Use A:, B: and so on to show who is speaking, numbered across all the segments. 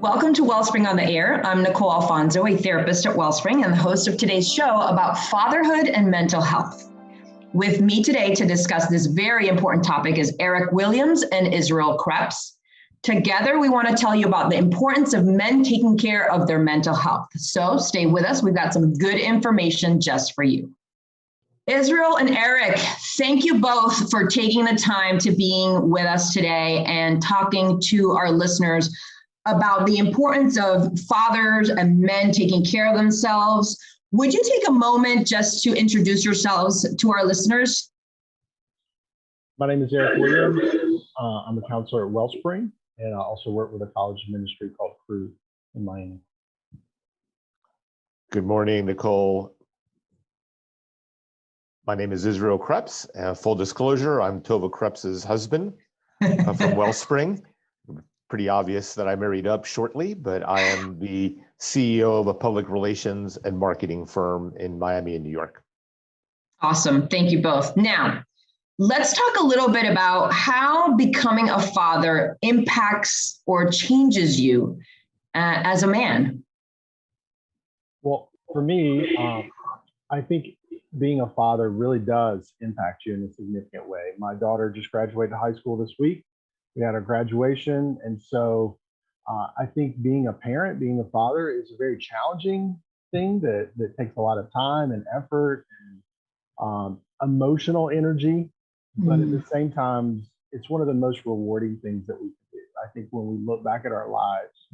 A: Welcome to Wellspring on the Air. I'm Nicole Alfonso, a therapist at Wellspring and the host of today's show about fatherhood and mental health. With me today to discuss this very important topic is Erik Williams and Israel Kreps. Together, we want to tell you about the importance of men taking care of their mental health. So stay with us. We've got some good information just for you. Israel and Erik, thank you both for taking the time to being with us today and talking to our listeners about the importance of fathers and men taking care of themselves. Would you take a moment just to introduce yourselves to our listeners?
B: My name is Erik Williams. I'm a counselor at Wellspring, and I also work with a college ministry called Kreps in Miami.
C: Good morning, Nicole. My name is Israel Kreps. Full disclosure, I'm Tova Kreps' husband from Wellspring. Pretty obvious that I married up shortly, but I am the CEO of a public relations and marketing firm in Miami and New York.
A: Awesome. Thank you both. Now, let's talk a little bit about how becoming a father impacts or changes you as a man.
B: Well, for me, I think being a father really does impact you in a significant way. My daughter just graduated high school this week. We had our graduation. And so I think being a parent, being a father is a very challenging thing that takes a lot of time and effort and emotional energy. But at the same time, it's one of the most rewarding things that we can do. I think when we look back at our lives,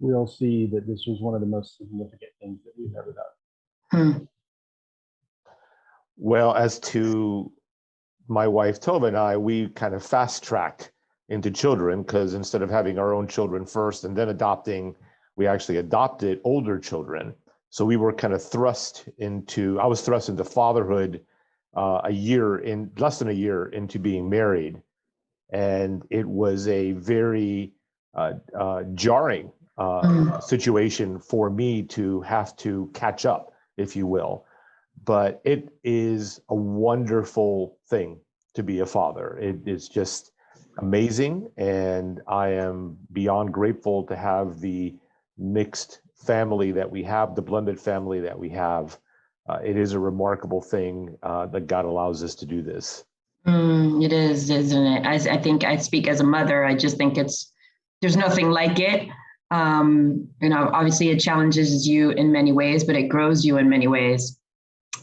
B: we'll see that this was one of the most significant things that we've ever done.
C: Well, as to my wife, Tova, and I, we kind of fast-tracked into children because instead of having our own children first and then adopting, we actually adopted older children. So we were kind of I was thrust into fatherhood less than a year into being married. And it was a very jarring situation for me to have to catch up, if you will. But it is a wonderful thing to be a father. It is just amazing, and I am beyond grateful to have the mixed family that we have, the blended family that we have. It is a remarkable thing that God allows us to do this.
A: It is, isn't it? I think I speak as a mother. I just think there's nothing like it. Obviously it challenges you in many ways, but it grows you in many ways.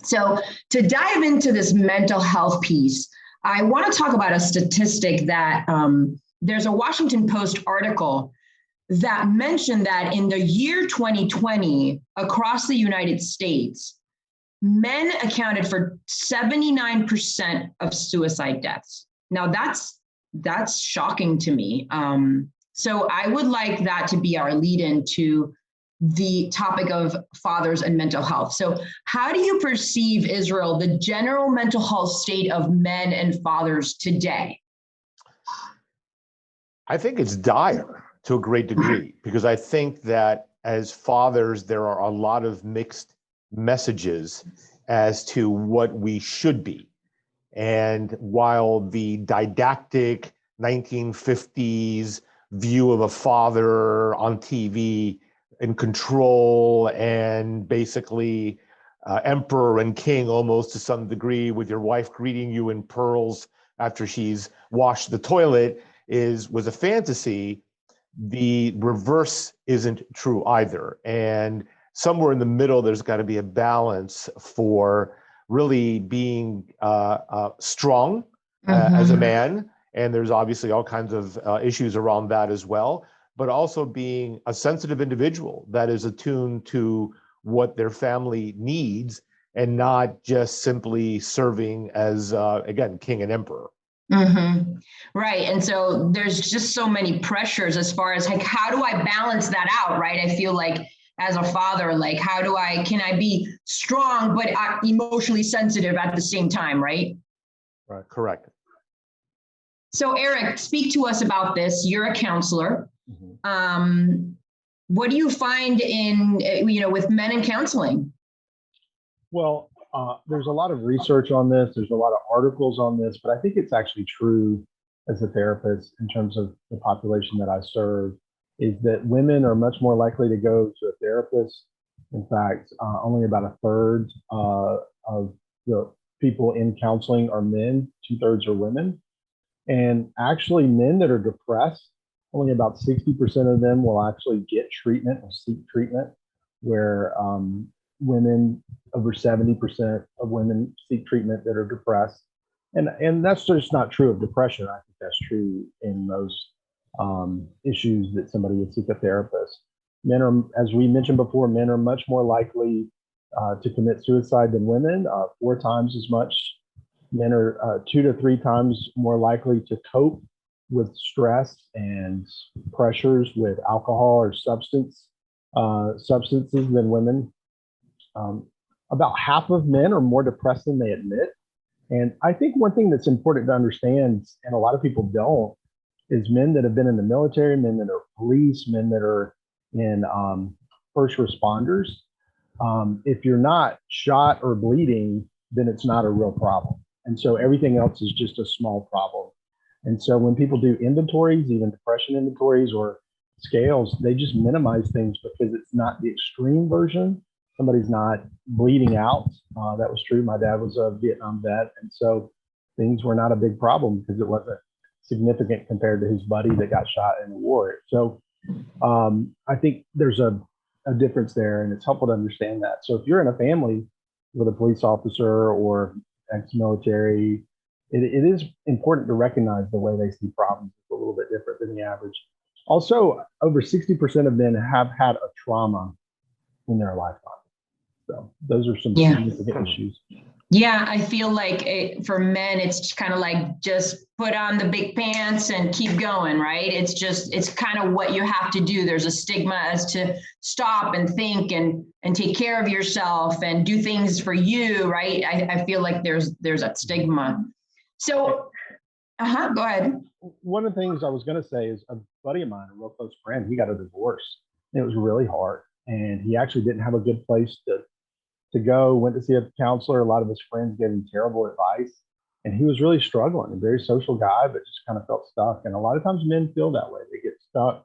A: So to dive into this mental health piece, I want to talk about a statistic that there's a Washington Post article that mentioned that in the year 2020, across the United States, men accounted for 79% of suicide deaths. Now that's shocking to me. So I would like that to be our lead into the topic of fathers and mental health. So how do you perceive, Israel, the general mental health state of men and fathers today?
C: I think it's dire to a great degree, because I think that as fathers, there are a lot of mixed messages as to what we should be. And while the didactic 1950s view of a father on TV in control and basically emperor and king almost to some degree, with your wife greeting you in pearls after she's washed the toilet, was a fantasy, the reverse isn't true either. And somewhere in the middle, there's got to be a balance for really being strong as a man. And there's obviously all kinds of issues around that as well, but also being a sensitive individual that is attuned to what their family needs and not just simply serving as, again, king and emperor.
A: Right. And so there's just so many pressures as far as like, how do I balance that out? Right. I feel like as a father, like, can I be strong, but emotionally sensitive at the same time? Right.
C: Right. Correct.
A: So Erik, speak to us about this. You're a counselor. What do you find with men in counseling?
B: Well, there's a lot of research on this. There's a lot of articles on this, but I think it's actually true as a therapist in terms of the population that I serve. is that women are much more likely to go to a therapist. In fact, only about a third of the people in counseling are men, 2/3 are women. And actually, men that are depressed, only about 60% of them will actually get treatment or seek treatment, where women, over 70% of women seek treatment that are depressed. And that's just not true of depression. I think that's true in most issues that somebody would seek a therapist. Men are, as we mentioned before, men are much more likely to commit suicide than women, 4 times as much. Men are 2 to 3 times more likely to cope with stress and pressures with alcohol or substances than women. About half of men are more depressed than they admit. And I think one thing that's important to understand, and a lot of people don't, is men that have been in the military, men that are police, men that are in first responders. If you're not shot or bleeding, then it's not a real problem. And so everything else is just a small problem. And so when people do inventories, even depression inventories or scales, they just minimize things because it's not the extreme version. Somebody's not bleeding out. That was true. My dad was a Vietnam vet. And so things were not a big problem because it wasn't significant compared to his buddy that got shot in the war. So I think there's a difference there, and it's helpful to understand that. So if you're in a family with a police officer or ex-military, it is important to recognize the way they see problems is a little bit different than the average. Also, over 60% of men have had a trauma in their lifetime. So those are some significant issues.
A: Yeah, I feel like for men, it's kind of like just put on the big pants and keep going, right? It's kind of what you have to do. There's a stigma as to stop and think and take care of yourself and do things for you, right? I feel like there's that stigma. So, go ahead.
B: One of the things I was going to say is a buddy of mine, a real close friend, he got a divorce. It was really hard. And he actually didn't have a good place to go, went to see a counselor. A lot of his friends gave him terrible advice. And he was really struggling, a very social guy, but just kind of felt stuck. And a lot of times men feel that way. They get stuck.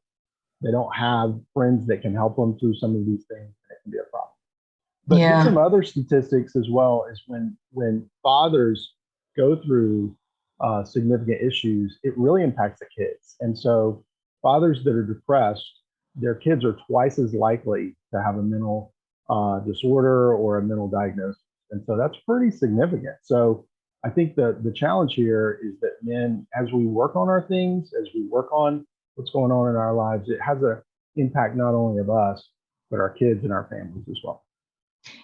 B: They don't have friends that can help them through some of these things. And it can be a problem. But just some other statistics as well is when fathers go through significant issues, it really impacts the kids. And so fathers that are depressed, their kids are twice as likely to have a mental disorder or a mental diagnosis. And so that's pretty significant. So I think the challenge here is that men, as we work on our things, as we work on what's going on in our lives, it has an impact not only of us, but our kids and our families as well.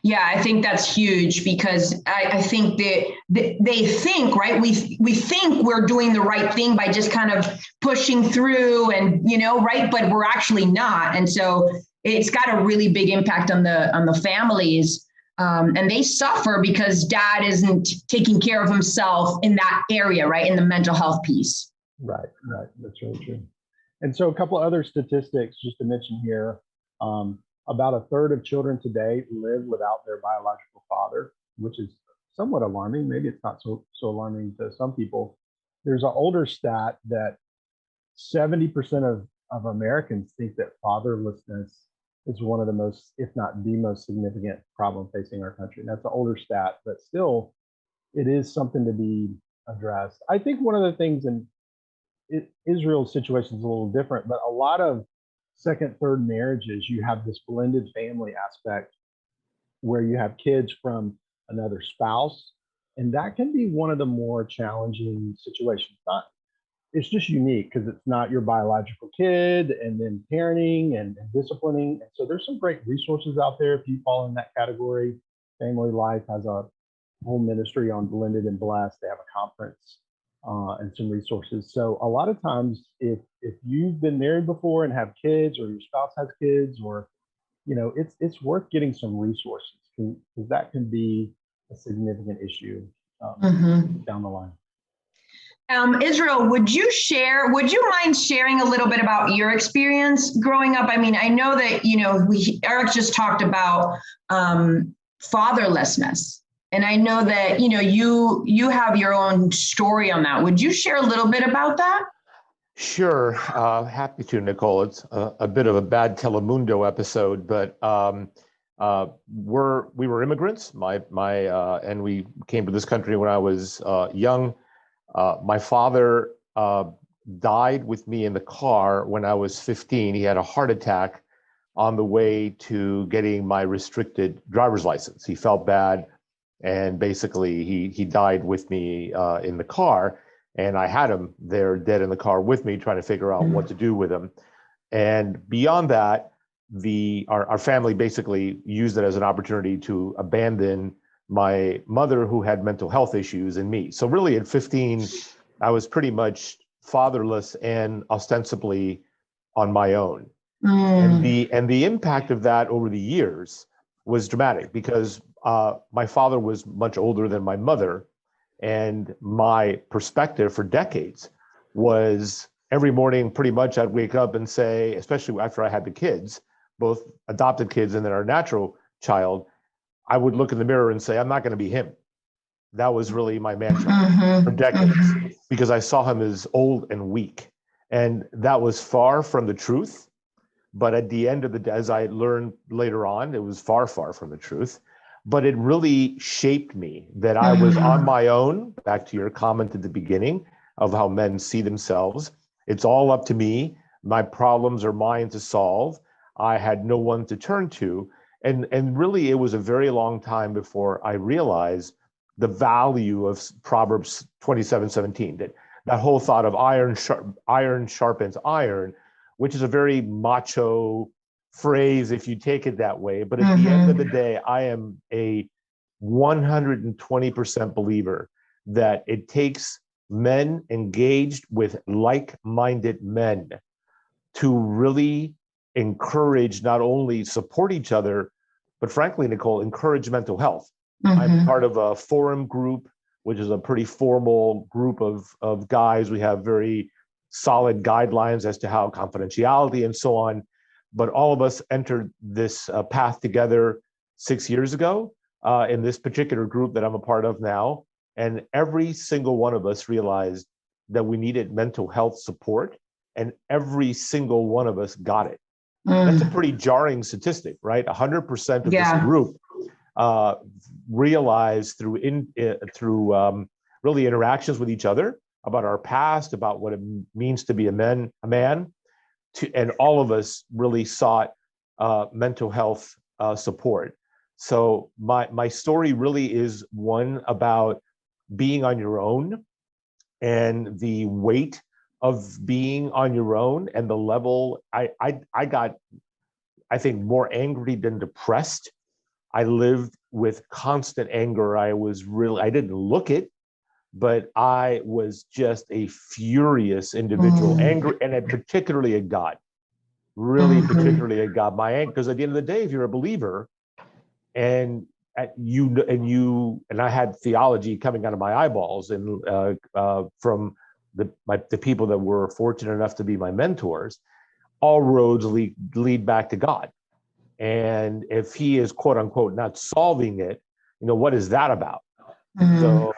A: Yeah, I think that's huge because I think that they think, right? We think we're doing the right thing by just kind of pushing through and, right? But we're actually not. And so it's got a really big impact on the families. And they suffer because dad isn't taking care of himself in that area, right? In the mental health piece.
B: Right. That's really true. And so a couple of other statistics just to mention here. About a third of children today live without their biological father, which is somewhat alarming. Maybe it's not so alarming to some people. There's an older stat that 70% of Americans think that fatherlessness is one of the most, if not the most significant problem facing our country. And that's an older stat, but still, it is something to be addressed. I think one of the things in Israel's situation is a little different, but a lot of second, third marriages, you have this blended family aspect where you have kids from another spouse. And that can be one of the more challenging situations. It's just unique because it's not your biological kid and then parenting and disciplining. And so there's some great resources out there if you fall in that category. Family Life has a whole ministry on blended and blessed. They have a conference and some resources. So a lot of times if you've been married before and have kids, or your spouse has kids, or it's worth getting some resources because that can be a significant issue down the line.
A: Israel, would you mind sharing a little bit about your experience growing up? I mean, I know that, Erik just talked about fatherlessness. And I know that, you have your own story on that. Would you share a little bit about that?
C: Sure, happy to, Nicole. It's a bit of a bad Telemundo episode, but we were immigrants. And we came to this country when I was young. My father died with me in the car when I was 15. He had a heart attack on the way to getting my restricted driver's license. He felt bad, and basically he died with me in the car. And I had him there dead in the car with me, trying to figure out what to do with him. And beyond that, our family basically used it as an opportunity to abandon my mother, who had mental health issues, and me. So really at 15, I was pretty much fatherless and ostensibly on my own. And the impact of that over the years was dramatic, because my father was much older than my mother. And my perspective for decades was every morning, pretty much I'd wake up and say, especially after I had the kids, both adopted kids and then our natural child, I would look in the mirror and say, I'm not going to be him. That was really my mantra for decades, because I saw him as old and weak. And that was far from the truth. But at the end of the day, as I learned later on, it was far, far from the truth. But it really shaped me that I was on my own, back to your comment at the beginning of how men see themselves. It's all up to me. My problems are mine to solve. I had no one to turn to. And really, it was a very long time before I realized the value of Proverbs 27:17, that whole thought of iron sharpens iron, which is a very macho phrase if you take it that way. But at the end of the day, I am a 120% believer that it takes men engaged with like-minded men to really encourage, not only support each other, but frankly, Nicole, encourage mental health. I'm part of a forum group, which is a pretty formal group of guys. We have very solid guidelines as to how confidentiality and so on. But all of us entered this path together 6 years ago in this particular group that I'm a part of now. And every single one of us realized that we needed mental health support, and every single one of us got it. That's a pretty jarring statistic, right? 100% of this group realized through really interactions with each other about our past, about what it means to be a man, and all of us really sought mental health support. So my story really is one about being on your own, and the weight of being on your own, and the level. I got, I think, more angry than depressed. I lived with constant anger. I didn't look it, but I was just a furious individual, angry, and particularly at God, really particularly at God. Because at the end of the day, if you're a believer, and I had theology coming out of my eyeballs, and from the people that were fortunate enough to be my mentors, all roads lead back to God. And if he is, quote unquote, not solving it, what is that about? So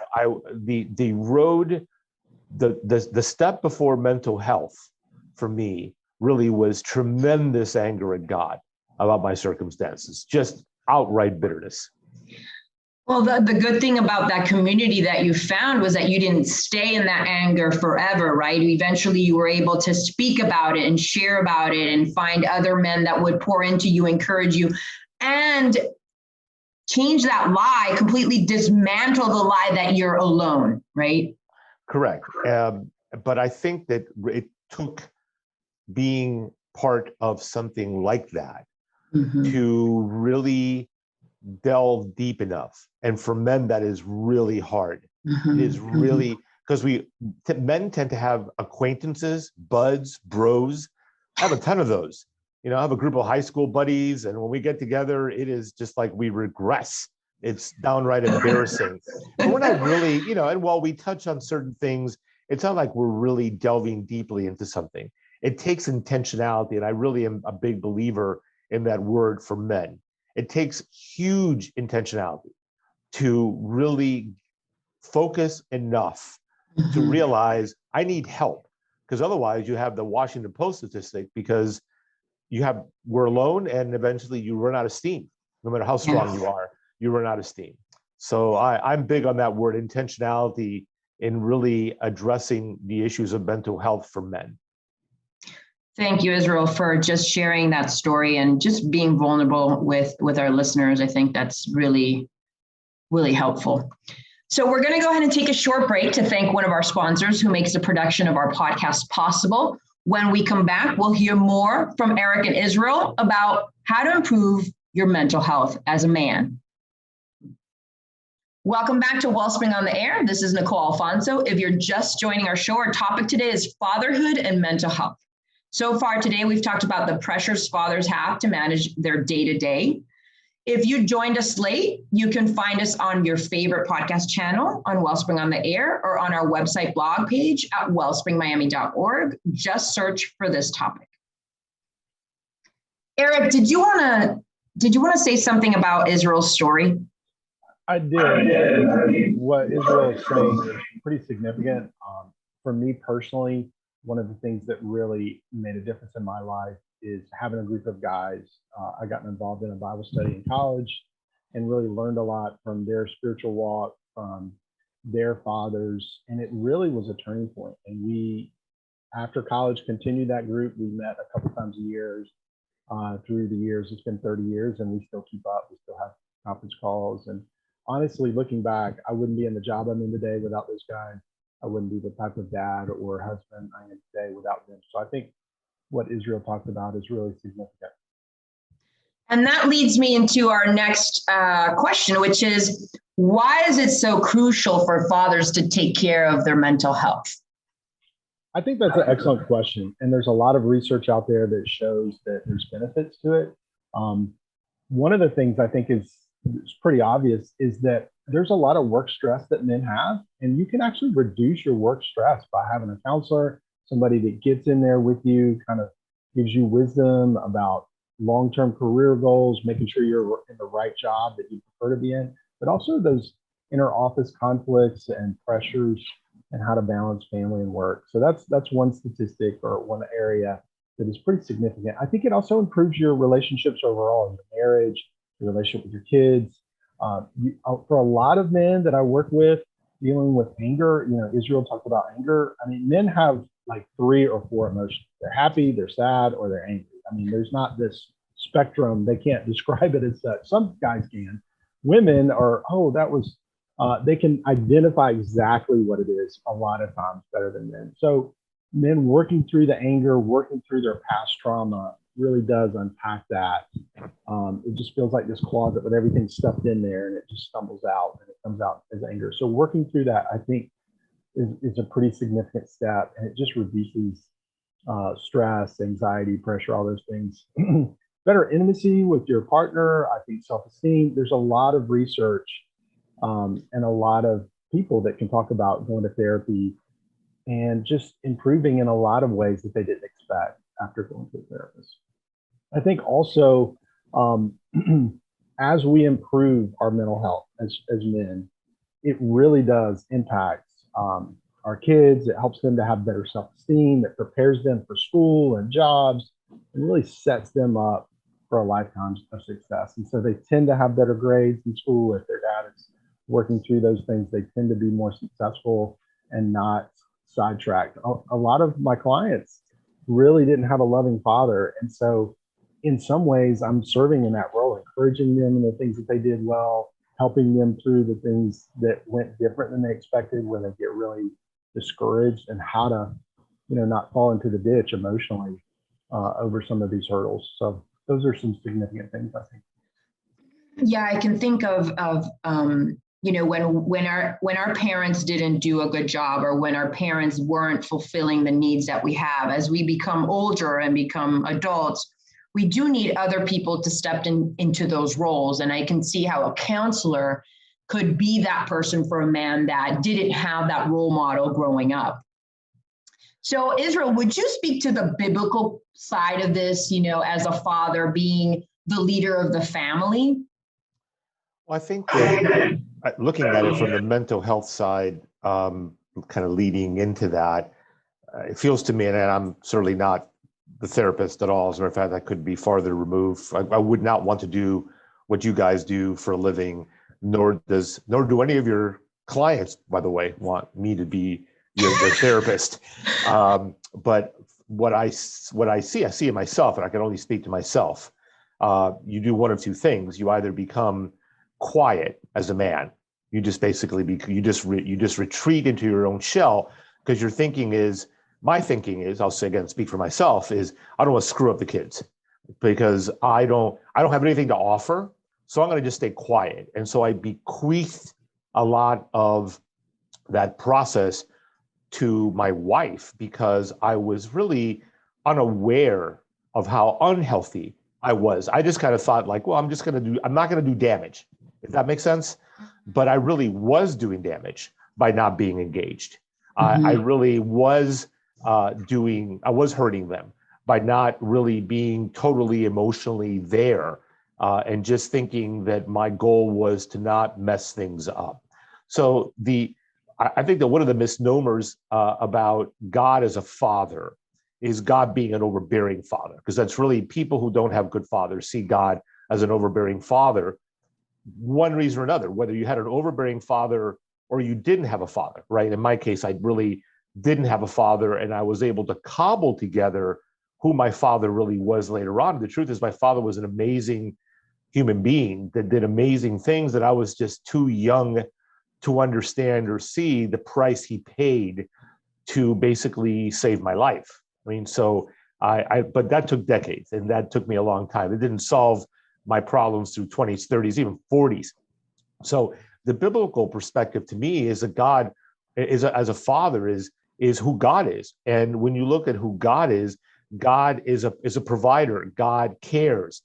C: the road, the step before mental health for me really was tremendous anger at God about my circumstances, just outright bitterness.
A: Well, the good thing about that community that you found was that you didn't stay in that anger forever, right? Eventually you were able to speak about it and share about it and find other men that would pour into you, encourage you, and change that lie, completely dismantle the lie that you're alone, right?
C: Correct. But I think that it took being part of something like that to really delve deep enough. And for men, that is really hard. It is really, because men tend to have acquaintances, buds, bros. I have a ton of those. I have a group of high school buddies, and when we get together, it is just like we regress. It's downright embarrassing. But we're not really, and while we touch on certain things, it's not like we're really delving deeply into something. It takes intentionality, and I really am a big believer in that word for men. It takes huge intentionality to really focus enough to realize I need help. because otherwise you have the Washington Post statistic, because we're alone, and eventually you run out of steam. No matter how strong you are, you run out of steam. So I'm big on that word intentionality in really addressing the issues of mental health for men.
A: Thank you, Israel, for just sharing that story and just being vulnerable with our listeners. I think that's really, really helpful. So we're going to go ahead and take a short break to thank one of our sponsors who makes the production of our podcast possible. When we come back, we'll hear more from Erik and Israel about how to improve your mental health as a man. Welcome back to Wellspring on the Air. This is Nicole Alfonso. If you're just joining our show, our topic today is fatherhood and mental health. So far today, we've talked about the pressures fathers have to manage their day-to-day. If you joined us late, you can find us on your favorite podcast channel on Wellspring on the Air or on our website blog page at wellspringmiami.org. Just search for this topic. Erik, did you want to say something about Israel's story?
B: I did. What Israel is saying is pretty significant. For me personally, one of the things that really made a difference in my life is having a group of guys. I got involved in a Bible study in college and really learned a lot from their spiritual walk, from their fathers. And it really was a turning point. And we, after college, continued that group. We met a couple times a year through the years. It's been 30 years and we still keep up. We still have conference calls. And honestly, looking back, I wouldn't be in the job I'm in today without those guys. I wouldn't be the type of dad or husband I am today without them. So I think what Israel talked about is really significant.
A: And that leads me into our next question, which is, why is it so crucial for fathers to take care of their mental health?
B: I think that's an excellent question. And there's a lot of research out there that shows that there's benefits to it. One of the things I think is pretty obvious is that there's a lot of work stress that men have, and you can actually reduce your work stress by having a counselor, somebody that gets in there with you, kind of gives you wisdom about long-term career goals, making sure you're in the right job that you prefer to be in, but also those inner office conflicts and pressures and how to balance family and work. So that's one statistic or one area that is pretty significant. I think it also improves your relationships overall, your marriage, your relationship with your kids. For a lot of men that I work with dealing with anger, Israel talked about anger. I mean, men have like 3 or 4 emotions. They're happy, they're sad, or they're angry. I mean, there's not this spectrum. They can't describe it as such. Some guys can. Women are, they can identify exactly what it is a lot of times better than men. So men working through the anger, working through their past trauma really does unpack that. It just feels like this closet with everything stuffed in there, and it just stumbles out and it comes out as anger. So working through that, I think, is a pretty significant step, and it just reduces stress, anxiety, pressure, all those things. Better intimacy with your partner, I think self-esteem. There's a lot of research and a lot of people that can talk about going to therapy and just improving in a lot of ways that they didn't expect after going to a therapist. I think also as we improve our mental health as men, it really does impact our kids. It helps them to have better self-esteem. It prepares them for school and jobs, and really sets them up for a lifetime of success. And so they tend to have better grades in school. If their dad is working through those things, they tend to be more successful and not sidetracked. A lot of my clients really didn't have a loving father. And so in some ways, I'm serving in that role, encouraging them in the things that they did well, helping them through the things that went different than they expected when they get really discouraged, and how to, not fall into the ditch emotionally over some of these hurdles. So those are some significant things, I think.
A: Yeah, I can think of when our parents didn't do a good job, or when our parents weren't fulfilling the needs that we have. As we become older and become adults, we do need other people to step into those roles. And I can see how a counselor could be that person for a man that didn't have that role model growing up. So Israel, would you speak to the biblical side of this, as a father being the leader of the family?
C: Well, I think that looking at it from the mental health side, kind of leading into that, it feels to me, and I'm certainly not the therapist at all. As a matter of fact, I could be farther removed. I would not want to do what you guys do for a living, nor do any of your clients, by the way, want me to be their therapist. But what I see in myself, and I can only speak to myself. You do one of two things. You either become quiet as a man. You just basically you just retreat into your own shell, because my thinking is, I'll say again, speak for myself, is I don't want to screw up the kids, because I don't have anything to offer. So I'm going to just stay quiet. And so I bequeathed a lot of that process to my wife, because I was really unaware of how unhealthy I was. I just kind of thought like, well, I'm not going to do damage, if that makes sense. But I really was doing damage by not being engaged. I really was I was hurting them by not really being totally emotionally there, and just thinking that my goal was to not mess things up. So I think that one of the misnomers about God as a father is God being an overbearing father, because that's really, people who don't have good fathers see God as an overbearing father, one reason or another, whether you had an overbearing father or you didn't have a father, right? In my case, I really didn't have a father, and I was able to cobble together who my father really was later on. The truth is, my father was an amazing human being that did amazing things that I was just too young to understand or see the price he paid to basically save my life. I mean, so but that took decades, and that took me a long time. It didn't solve my problems through 20s, 30s, even 40s. So the biblical perspective to me is that God as a father is who God is. And when you look at who God is a provider. God cares.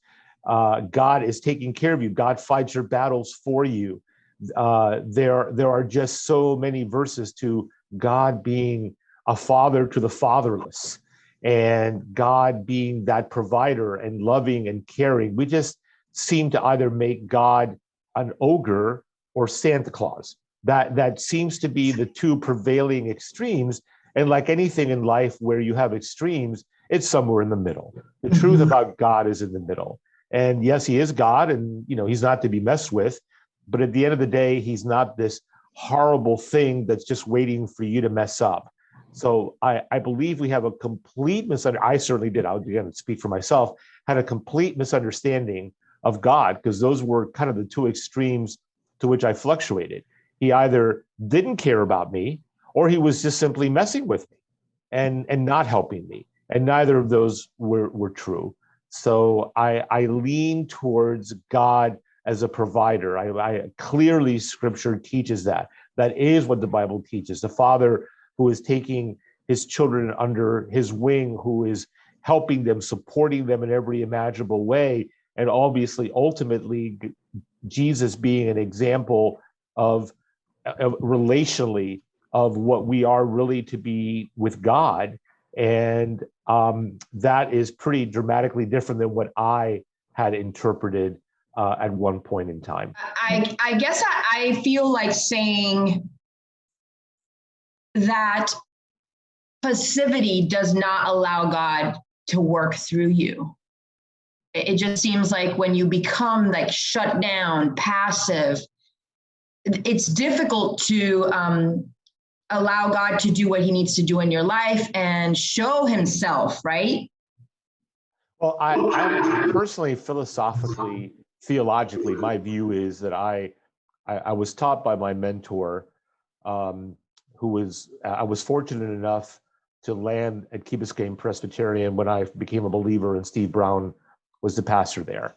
C: God is taking care of you. God fights your battles for you. There are just so many verses to God being a father to the fatherless, and God being that provider and loving and caring. We just seem to either make God an ogre or Santa Claus. That seems to be the two prevailing extremes. And like anything in life where you have extremes, it's somewhere in the middle. The truth about God is in the middle. And yes, he is God, and he's not to be messed with. But at the end of the day, he's not this horrible thing that's just waiting for you to mess up. So I believe we have a complete misunderstanding. I certainly did. I'll again speak for myself. Had a complete misunderstanding of God, because those were kind of the two extremes to which I fluctuated. He either didn't care about me, or he was just simply messing with me and not helping me. And neither of those were true. So I lean towards God as a provider. I clearly, Scripture teaches that. That is what the Bible teaches. The Father who is taking his children under his wing, who is helping them, supporting them in every imaginable way, and obviously, ultimately, Jesus being an example of relationally of what we are really to be with God. And that is pretty dramatically different than what I had interpreted at one point in time.
A: I guess I feel like saying that passivity does not allow God to work through you. It just seems like when you become like shut down, passive, it's difficult to allow God to do what he needs to do in your life and show himself, right?
C: Well, I personally, philosophically, theologically, my view is that I was taught by my mentor, who was, I was fortunate enough to land at Key Biscayne Presbyterian when I became a believer, and Steve Brown was the pastor there.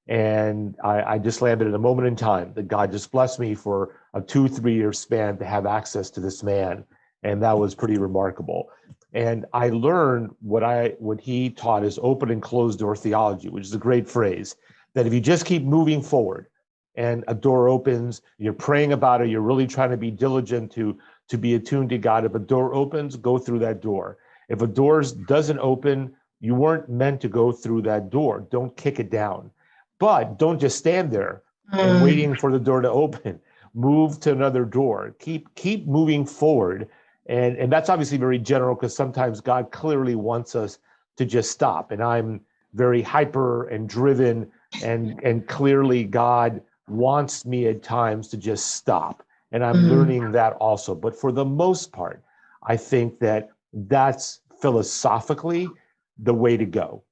C: And I just landed at a moment in time that God just blessed me for a 2-3 year span to have access to this man. And that was pretty remarkable. And I learned what he taught is open and closed door theology, which is a great phrase, that if you just keep moving forward and a door opens, you're praying about it, you're really trying to be diligent to be attuned to God. If a door opens, go through that door. If a door doesn't open, you weren't meant to go through that door. Don't kick it down. But don't just stand there and waiting for the door to open. Move to another door. Keep moving forward. And that's obviously very general because sometimes God clearly wants us to just stop. And I'm very hyper and driven, and clearly God wants me at times to just stop. And I'm learning that also. But for the most part, I think that that's philosophically the way to go.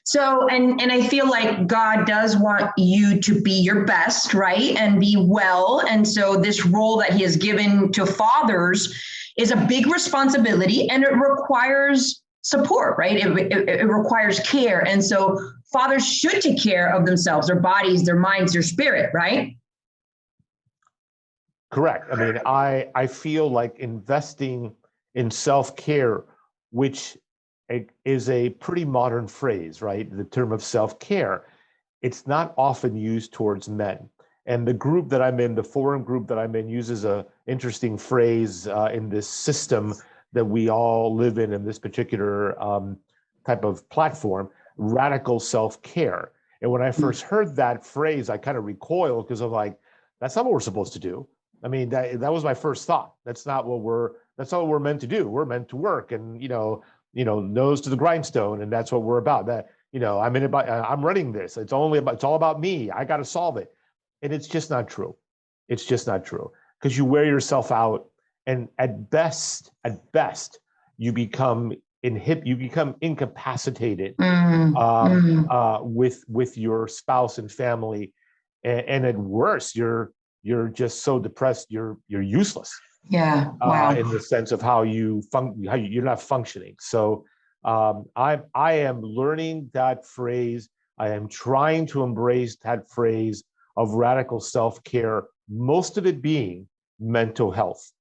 A: So, and I feel like God does want you to be your best, right? And be well. And so this role that he has given to fathers is a big responsibility, and it requires support, right? It requires care. And so fathers should take care of themselves, their bodies, their minds, their spirit, right?
C: Correct. I mean, I feel like investing in self-care, which is a pretty modern phrase, right? The term of self-care, it's not often used towards men. And the group that I'm in, the forum group that I'm in, uses a interesting phrase in this system that we all live in this particular type of platform, radical self-care. And when I first heard that phrase, I kind of recoiled because I'm like, that's not what we're supposed to do. I mean, that was my first thought. That's not what we're meant to do. We're meant to work and, nose to the grindstone. And that's what we're about. That, I'm running this. It's all about me. I got to solve it. And it's just not true. It's just not true because you wear yourself out. And at best, you become incapacitated with your spouse and family. And at worst, you're just so depressed, you're useless.
A: Yeah. Wow.
C: In the sense of how you're not functioning. So I am learning that phrase. I am trying to embrace that phrase of radical self-care, most of it being mental health.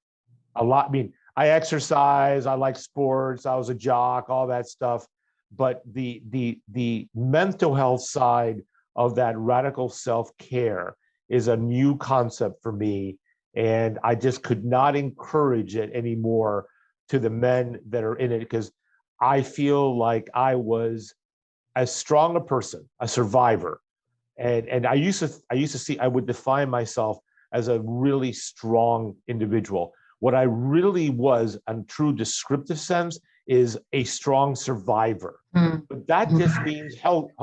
C: I exercise, I like sports, I was a jock, all that stuff. But the mental health side of that radical self-care is a new concept for me. And I just could not encourage it anymore to the men that are in it, because I feel like I was as strong a person, a survivor. And I used to see, I would define myself as a really strong individual. What I really was, in true descriptive sense, is a strong survivor. But that just means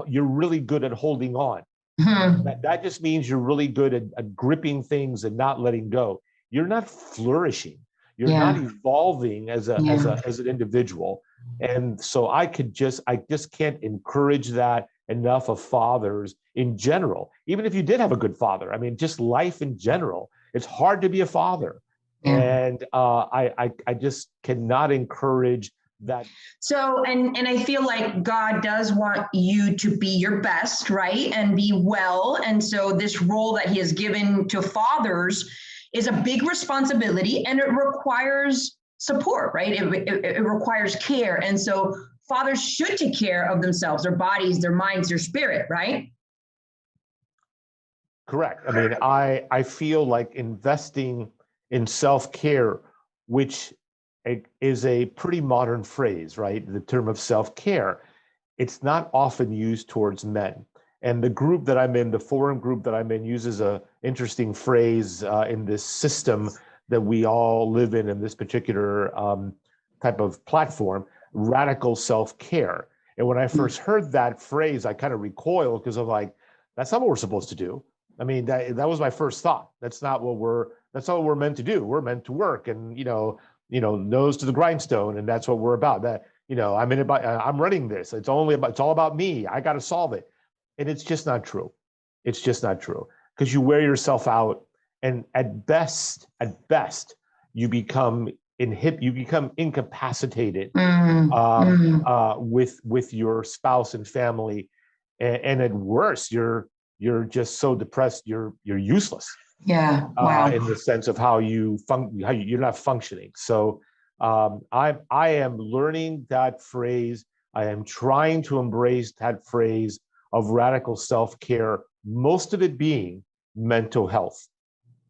C: you're really good at holding on. That just means you're really good at gripping things and not letting go. You're not flourishing. You're not evolving as an individual. And so I just can't encourage that enough of fathers in general. Even if you did have a good father, I mean, just life in general, it's hard to be a father. And I just cannot encourage that.
A: So, and I feel like God does want you to be your best, right? And be well. And so this role that he has given to fathers is a big responsibility, and it requires support, right? It requires care. And so fathers should take care of themselves, their bodies, their minds, their spirit, right?
C: Correct. I mean, I feel like investing in self-care, which is a pretty modern phrase, right? The term of self-care, it's not often used towards men. And the group that I'm in, the forum group that I'm in, uses a interesting phrase in this system that we all live in this particular type of platform, radical self-care. And when I first heard that phrase, I kind of recoiled because I'm like, that's not what we're supposed to do. I mean, that was my first thought. That's not what we're meant to do. We're meant to work and, nose to the grindstone. And that's what we're about. That, I'm running this. It's all about me. I got to solve it. And it's just not true. It's just not true because you wear yourself out. And at best, you become incapacitated with your spouse and family. And at worst, you're just so depressed, you're useless.
A: Yeah. Wow.
C: In the sense of how you're not functioning. So I am learning that phrase. I am trying to embrace that phrase of radical self-care, most of it being mental health.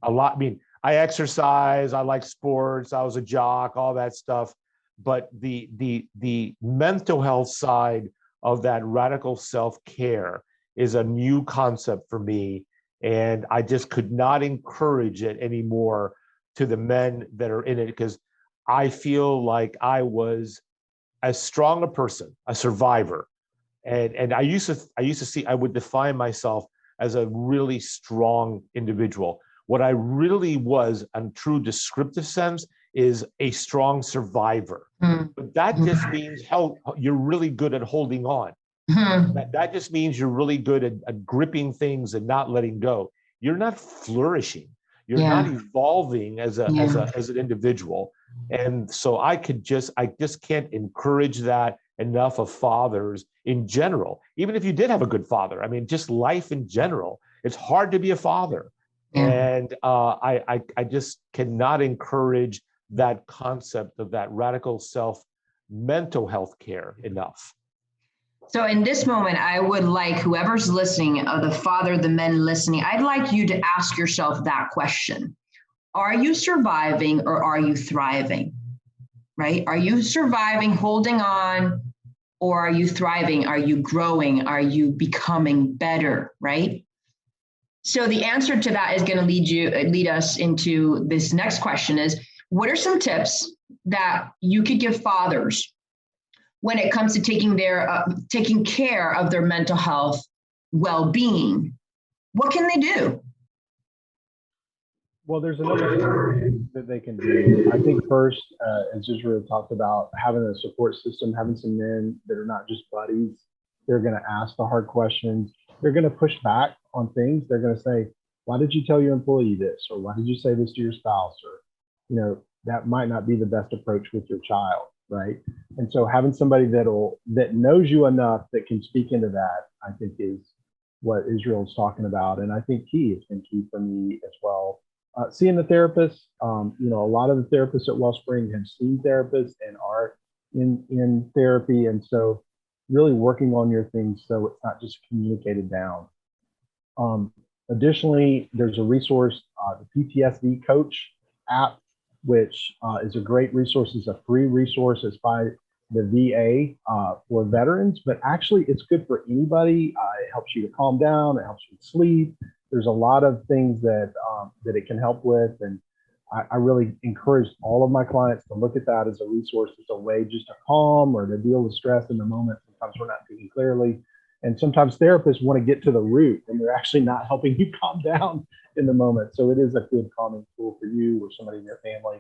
C: I exercise, I like sports, I was a jock, all that stuff. But the mental health side of that radical self-care is a new concept for me. And I just could not encourage it anymore to the men that are in it, because I feel like I was as strong a person, a survivor. And I used to see, I would define myself as a really strong individual. What I really was, in true descriptive sense, is a strong survivor. But that just means you're really good at holding on. That just means you're really good at gripping things and not letting go. You're not flourishing. You're not evolving as an individual. And so I just can't encourage that enough of fathers in general. Even if you did have a good father, I mean, just life in general, it's hard to be a father. And I just cannot encourage that concept of that radical self mental health care enough.
A: So in this moment, I would like whoever's listening, the father, the men listening, I'd like you to ask yourself that question. Are you surviving or are you thriving? Right? Are you surviving, holding on, or are you thriving? Are you growing? Are you becoming better? Right? So the answer to that is going to lead us into this next question is, what are some tips that you could give fathers when it comes to taking care of their mental health well-being? What can they do?
B: Well, there's a number of things that they can do. I think first, as Israel talked about, having a support system, having some men that are not just buddies. They're going to ask the hard questions. They're going to push back on things. They're going to say, why did you tell your employee this? Or why did you say this to your spouse? Or, that might not be the best approach with your child, right? And so having somebody that knows you enough that can speak into that, I think is what Israel's talking about. And I think it's been key for me as well. Seeing the therapist, a lot of the therapists at Wellspring have seen therapists and are in therapy. And so really working on your things so it's not just communicated down. Additionally, there's a resource, the Ptsd Coach App, which is a great resource. It's a free resource. It's by the VA for veterans, but actually it's good for anybody. It helps you to calm down. It helps you sleep. There's a lot of things that it can help with. And I really encourage all of my clients to look at that as a resource. It's a way just to calm or to deal with stress in the moment. Sometimes we're not thinking clearly. And sometimes therapists want to get to the root and they're actually not helping you calm down in the moment. So it is a good calming tool for you or somebody in your family.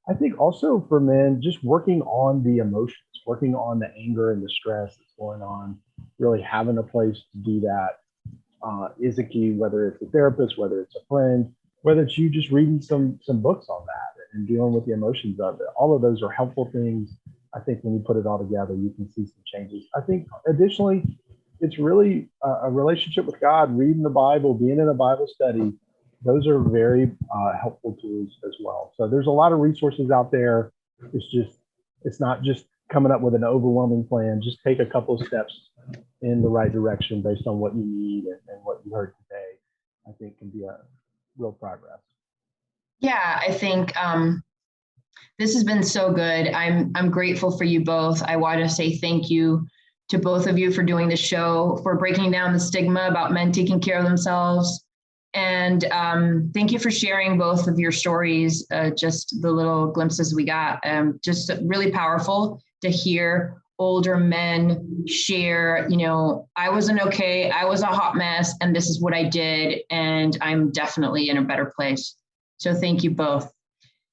B: I think also for men, just working on the emotions, working on the anger and the stress that's going on, really having a place to do that is a key, whether it's a therapist, whether it's a friend, whether it's you just reading some books on that and dealing with the emotions of it. All of those are helpful things. I think when you put it all together, you can see some changes. I think additionally, it's really a relationship with God, reading the Bible, being in a Bible study. Those are very helpful tools as well. So there's a lot of resources out there. It's not just coming up with an overwhelming plan. Just take a couple of steps in the right direction based on what you need and what you heard today. I think can be a real progress. Yeah,
A: I think this has been so good. I'm grateful for you both. I want to say thank you to both of you for doing the show, for breaking down the stigma about men taking care of themselves. And thank you for sharing both of your stories, just the little glimpses we got. Just really powerful to hear older men share, I wasn't okay, I was a hot mess, and this is what I did, and I'm definitely in a better place. So thank you both.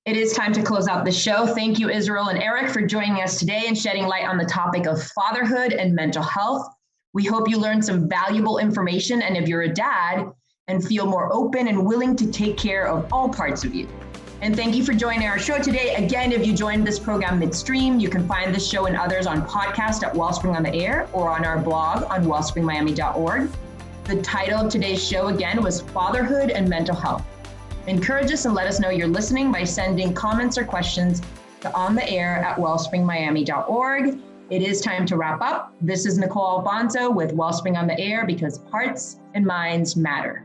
A: It is time to close out the show. Thank you, Israel and Erik, for joining us today and shedding light on the topic of fatherhood and mental health. We hope you learned some valuable information, and if you're a dad, and feel more open and willing to take care of all parts of you. And thank you for joining our show today. Again, if you joined this program midstream, you can find this show and others on podcast at Wellspring on the Air or on our blog on wellspringmiami.org. The title of today's show again was Fatherhood and Mental Health. Encourage us and let us know you're listening by sending comments or questions to ontheair@wellspringmiami.org. It is time to wrap up. This is Nicole Alfonso with Wellspring on the Air, because hearts and minds matter.